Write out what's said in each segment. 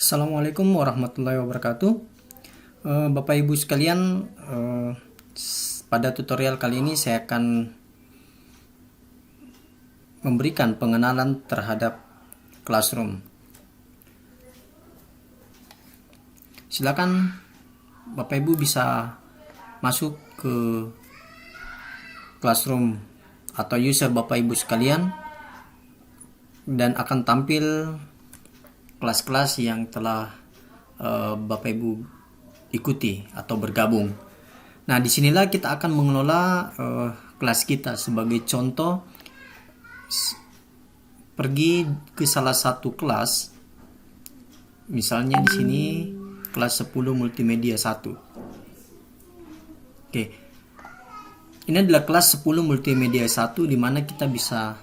Assalamualaikum warahmatullahi wabarakatuh. Bapak Ibu sekalian, pada tutorial kali ini saya akan memberikan pengenalan terhadap Classroom. Silakan Bapak Ibu bisa masuk ke Classroom atau user Bapak Ibu sekalian dan akan tampil kelas-kelas yang telah Bapak Ibu ikuti atau bergabung. Nah, disinilah kita akan mengelola kelas kita. Sebagai contoh, pergi ke salah satu kelas, misalnya di sini kelas 10 multimedia 1. Oke, ini adalah kelas 10 multimedia 1 di mana kita bisa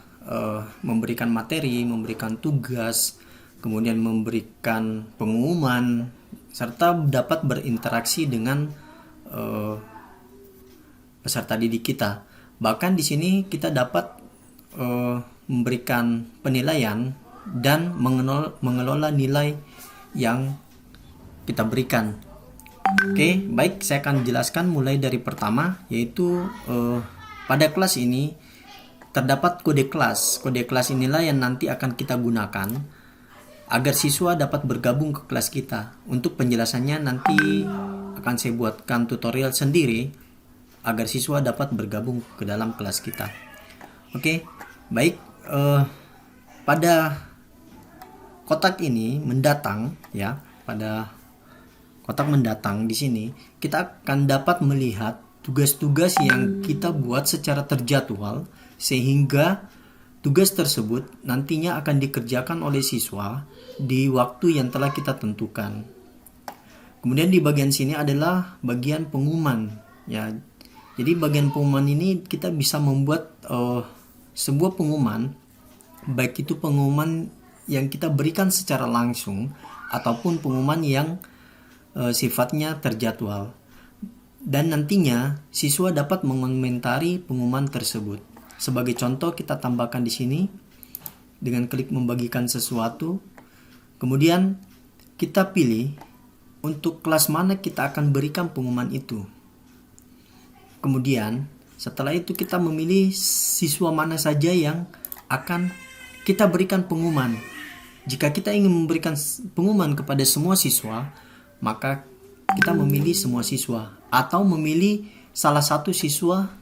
memberikan materi, memberikan tugas, kemudian memberikan pengumuman, serta dapat berinteraksi dengan peserta didik kita. Bahkan di sini kita dapat memberikan penilaian dan mengelola nilai yang kita berikan. Oke, baik, saya akan jelaskan mulai dari pertama, yaitu pada kelas ini terdapat kode kelas. Kode kelas inilah yang nanti akan kita gunakan agar siswa dapat bergabung ke kelas kita. Untuk penjelasannya nanti akan saya buatkan tutorial sendiri agar siswa dapat bergabung ke dalam kelas kita. Oke, baik. Pada kotak ini mendatang, ya, pada kotak mendatang di sini kita akan dapat melihat tugas-tugas yang kita buat secara terjadwal, sehingga tugas tersebut nantinya akan dikerjakan oleh siswa di waktu yang telah kita tentukan. Kemudian di bagian sini adalah bagian pengumuman, ya. Jadi bagian pengumuman ini kita bisa membuat sebuah pengumuman, baik itu pengumuman yang kita berikan secara langsung ataupun pengumuman yang sifatnya terjadwal. Dan nantinya siswa dapat mengomentari pengumuman tersebut. Sebagai contoh, kita tambahkan di sini dengan klik membagikan sesuatu. Kemudian kita pilih untuk kelas mana kita akan berikan pengumuman itu. Kemudian setelah itu kita memilih siswa mana saja yang akan kita berikan pengumuman. Jika kita ingin memberikan pengumuman kepada semua siswa, maka kita memilih semua siswa atau memilih salah satu siswa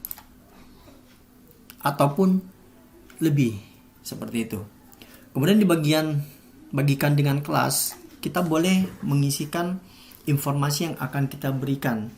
ataupun lebih, seperti itu. Kemudian di bagian bagikan dengan kelas, kita boleh mengisikan informasi yang akan kita berikan.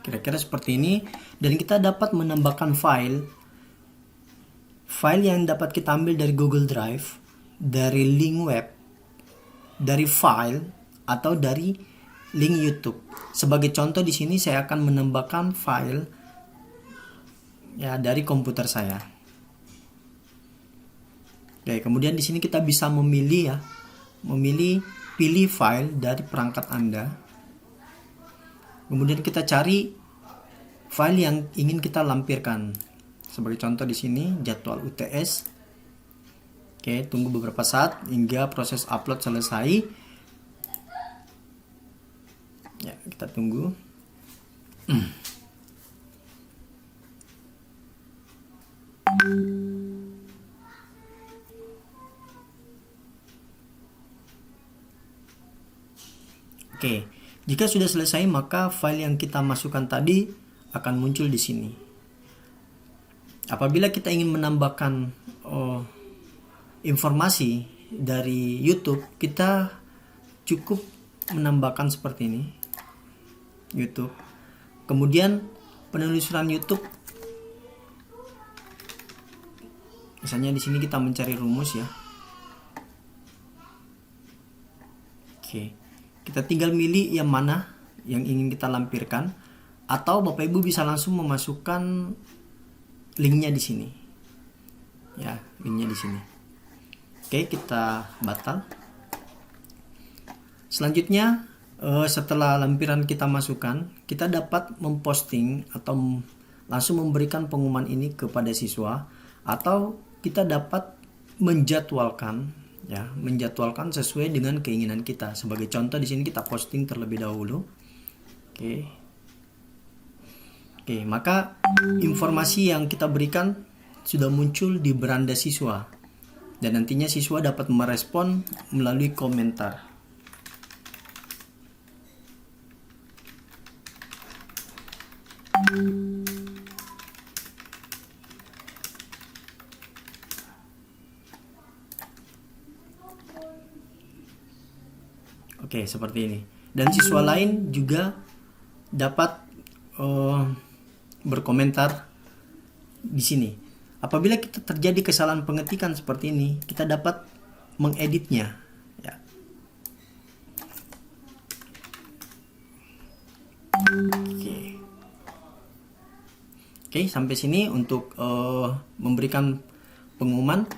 Kira-kira seperti ini, dan kita dapat menambahkan file yang dapat kita ambil dari Google Drive, dari link web, dari file, atau dari link YouTube. Sebagai contoh di sini saya akan menambahkan file ya dari komputer saya. Oke, kemudian di sini kita bisa memilih pilih file dari perangkat Anda. Kemudian kita cari file yang ingin kita lampirkan. Sebagai contoh di sini jadwal UTS. Oke, tunggu beberapa saat hingga proses upload selesai. Ya, kita tunggu. Oke. Jika sudah selesai, maka file yang kita masukkan tadi akan muncul di sini. Apabila kita ingin menambahkan informasi dari YouTube, kita cukup menambahkan seperti ini, YouTube. Kemudian penelusuran YouTube, misalnya di sini kita mencari rumus, ya. Oke. Kita tinggal milih yang mana yang ingin kita lampirkan. atau Bapak Ibu bisa langsung memasukkan linknya di sini. Ya, linknya di sini. Oke, kita batal. Selanjutnya, setelah lampiran kita masukkan, kita dapat memposting atau langsung memberikan pengumuman ini kepada siswa, atau kita dapat menjadwalkan, ya, menjadwalkan sesuai dengan keinginan kita. Sebagai contoh di sini kita posting terlebih dahulu. Oke, maka informasi yang kita berikan sudah muncul di beranda siswa, dan nantinya siswa dapat merespon melalui komentar. Oke, seperti ini. Dan siswa lain juga dapat berkomentar di sini. Apabila kita terjadi kesalahan pengetikan seperti ini, kita dapat mengeditnya. Ya. Oke, sampai sini untuk memberikan pengumuman.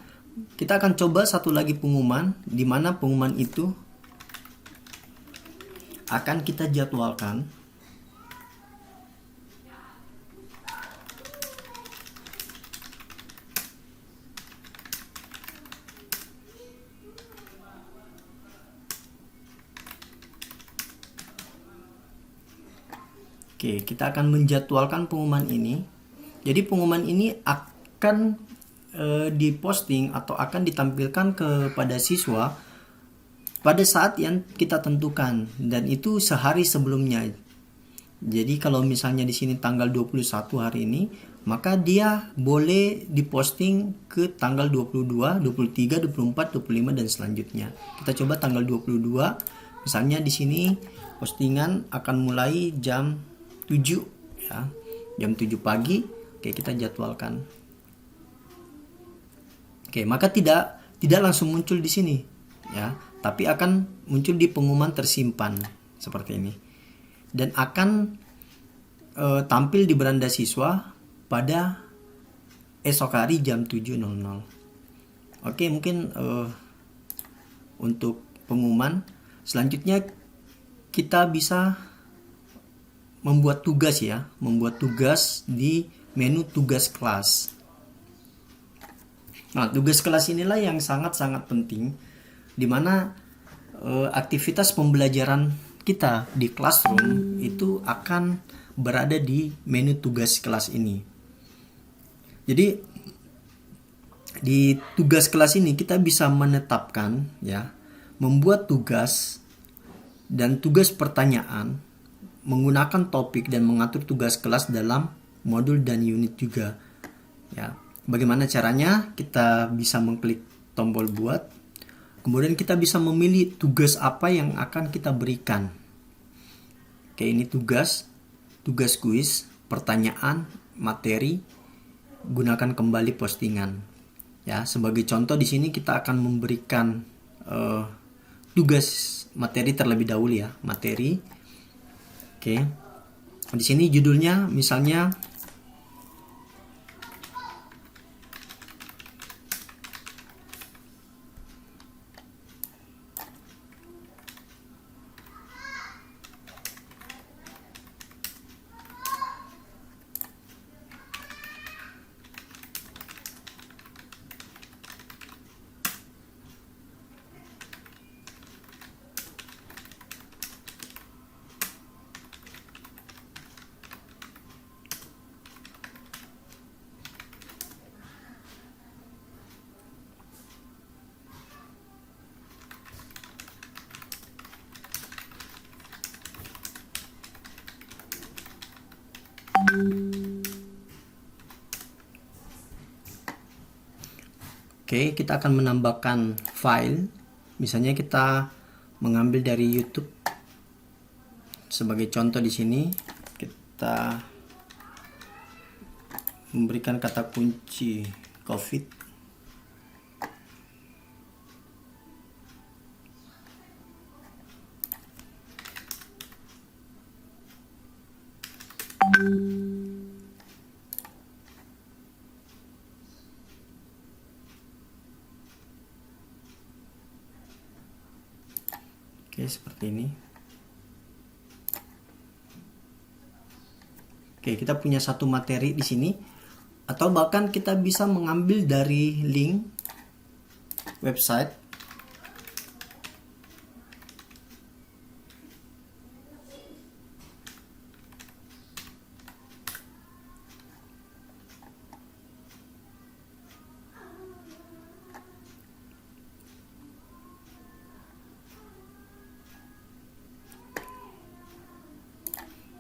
Kita akan coba satu lagi pengumuman, di mana pengumuman itu akan kita jadwalkan. Oke, kita akan menjadwalkan pengumuman ini. Jadi pengumuman ini akan diposting atau akan ditampilkan kepada siswa pada saat yang kita tentukan, dan itu sehari sebelumnya. Jadi kalau misalnya di sini tanggal 21 hari ini, maka dia boleh diposting ke tanggal 22, 23, 24, 25 dan selanjutnya. Kita coba tanggal 22. Misalnya di sini postingan akan mulai jam 7, ya. Jam 7 pagi. Oke, kita jadwalkan. Oke, maka tidak langsung muncul di sini, ya, tapi akan muncul di pengumuman tersimpan seperti ini, dan akan tampil di beranda siswa pada esok hari jam 7.00. Oke, mungkin untuk pengumuman selanjutnya kita bisa membuat tugas, ya, membuat tugas di menu tugas kelas. Nah, tugas kelas inilah yang sangat-sangat penting, di mana aktivitas pembelajaran kita di classroom itu akan berada di menu tugas kelas ini. Jadi di tugas kelas ini kita bisa menetapkan, ya, membuat tugas dan tugas pertanyaan, menggunakan topik dan mengatur tugas kelas dalam modul dan unit juga, ya. Bagaimana caranya? Kita bisa mengklik tombol buat, kemudian kita bisa memilih tugas apa yang akan kita berikan. Oke, ini tugas kuis, pertanyaan, materi, gunakan kembali postingan. Ya, sebagai contoh di sini kita akan memberikan tugas materi terlebih dahulu, ya, materi. Oke, di sini judulnya misalnya Oke, kita akan menambahkan file. Misalnya kita mengambil dari YouTube. Sebagai contoh di sini kita memberikan kata kunci COVID. Oke, seperti ini. Oke, kita punya satu materi di sini, atau bahkan kita bisa mengambil dari link website.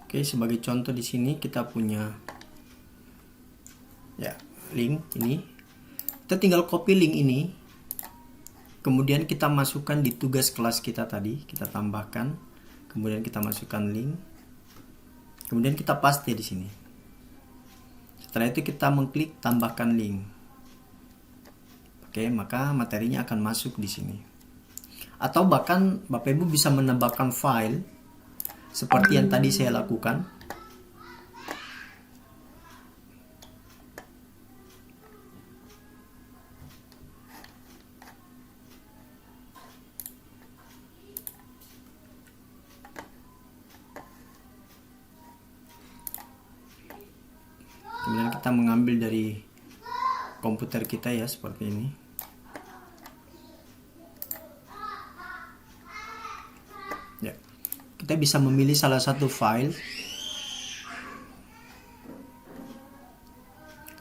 Oke, sebagai contoh di sini kita punya ya link ini. Kita tinggal copy link ini. Kemudian kita masukkan di tugas kelas kita tadi, kita tambahkan. Kemudian kita masukkan link. Kemudian kita paste di sini. Setelah itu kita mengklik tambahkan link. Oke, maka materinya akan masuk di sini. Atau bahkan Bapak Ibu bisa menambahkan file seperti yang tadi saya lakukan. Kemudian kita mengambil dari komputer kita ya, seperti ini. Ya. Kita bisa memilih salah satu file.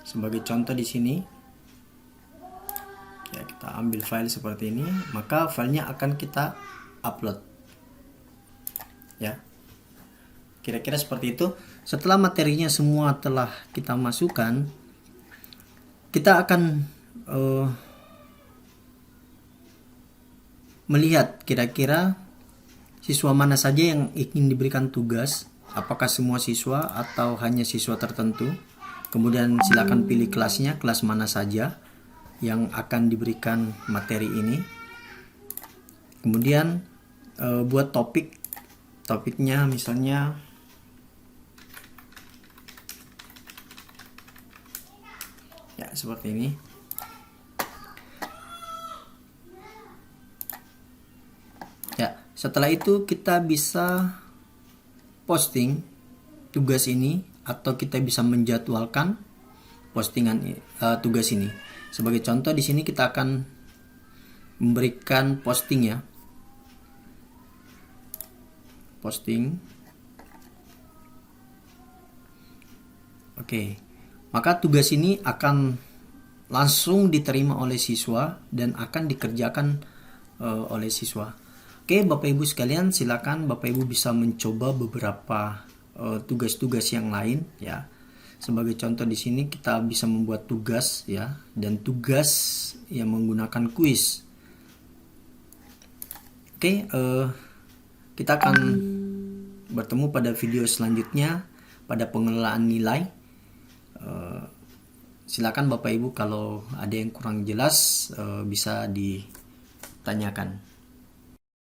Sebagai contoh di sini, ya kita ambil file seperti ini, maka filenya akan kita upload. Ya, kira-kira seperti itu. Setelah materinya semua telah kita masukkan, kita akan melihat kira-kira siswa mana saja yang ingin diberikan tugas, apakah semua siswa atau hanya siswa tertentu. Kemudian silakan pilih kelasnya, kelas mana saja yang akan diberikan materi ini. Kemudian buat topiknya misalnya ya seperti ini. Ya, setelah itu kita bisa posting tugas ini, atau kita bisa menjadwalkan postingan tugas ini. Sebagai contoh di sini kita akan memberikan posting ya. Posting. Oke. Maka tugas ini akan langsung diterima oleh siswa dan akan dikerjakan oleh siswa. Oke, Bapak Ibu sekalian, silakan Bapak Ibu bisa mencoba beberapa tugas-tugas yang lain ya. Sebagai contoh di sini kita bisa membuat tugas ya, dan tugas yang menggunakan kuis. Oke, kita akan bertemu pada video selanjutnya pada pengelolaan nilai. Silakan Bapak Ibu kalau ada yang kurang jelas bisa ditanyakan.